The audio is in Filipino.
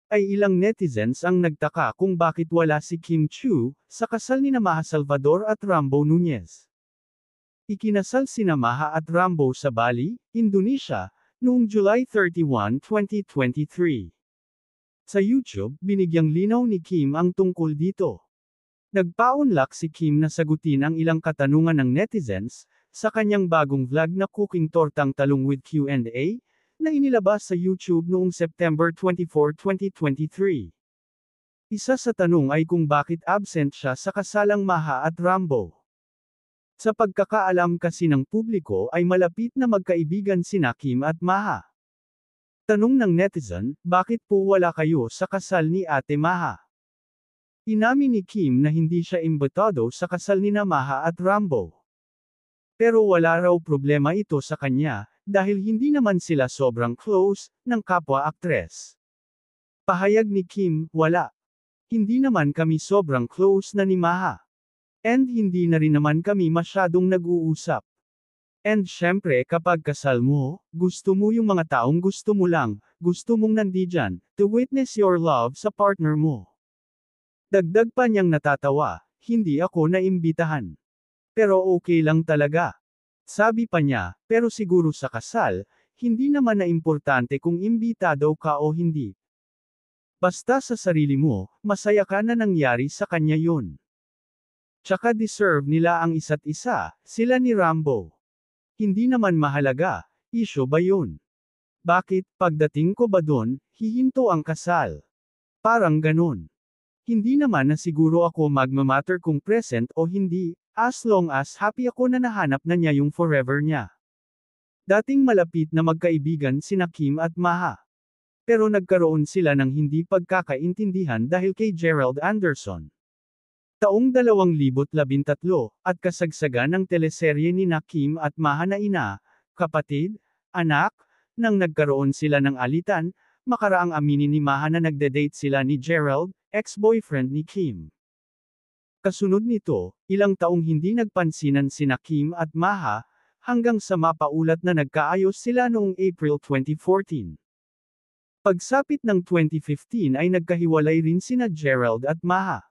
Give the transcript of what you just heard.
ay ilang netizens ang nagtaka kung bakit wala si Kim Chiu sa kasal ni Maha Salvador at Rambo Nunez. Ikinasal sina Maha at Rambo sa Bali, Indonesia, noong July 31, 2023. Sa YouTube, binigyang linaw ni Kim ang tungkol dito. Nagpaunlak si Kim na sagutin ang ilang katanungan ng netizens, sa kanyang bagong vlog na Cooking Tortang Talong with Q&A, na inilabas sa YouTube noong September 24, 2023. Isa sa tanong ay kung bakit absent siya sa kasalang Maha at Rambo. Sa pagkakaalam kasi ng publiko ay malapit na magkaibigan sina Kim at Maha. Tanong ng netizen, bakit po wala kayo sa kasal ni Ate Maha? Inamin ni Kim na hindi siya imbitado sa kasal ni Maha at Rambo. Pero wala raw problema ito sa kanya, dahil hindi naman sila sobrang close, ng kapwa-aktres. Pahayag ni Kim, wala. Hindi naman kami sobrang close na ni Maha. And hindi na rin naman kami masyadong nag-uusap. And syempre kapag kasal mo, gusto mo yung mga taong gusto mo lang, gusto mong nandiyan, to witness your love sa partner mo. Dagdag pa niyang natatawa, hindi ako naimbitahan. Pero okay lang talaga. Sabi pa niya, pero siguro sa kasal, hindi naman na importante kung imbitado ka o hindi. Basta sa sarili mo, masaya ka na nangyari sa kanya yun. Tsaka deserve nila ang isa't isa, sila ni Rambo. Hindi naman mahalaga, isyo ba yun? Bakit, pagdating ko ba dun, hihinto ang kasal? Parang ganun. Hindi naman na siguro ako magmamatter kung present o hindi, as long as happy ako na nahanap na niya yung forever niya. Dating malapit na magkaibigan sina Kim at Maha. Pero nagkaroon sila ng hindi pagkakaintindihan dahil kay Gerald Anderson. Taong 2013, at kasagsagan ng teleserye ni Kim at Maha na ina, kapatid, anak, nang nagkaroon sila ng alitan, makaraang aminin ni Maha na nagde-date sila ni Gerald, ex-boyfriend ni Kim. Kasunod nito, ilang taong hindi nagpansinan sina Kim at Maha, hanggang sa mapaulat na nagkaayos sila noong April 2014. Pagsapit ng 2015 ay nagkahiwalay rin sina Gerald at Maha.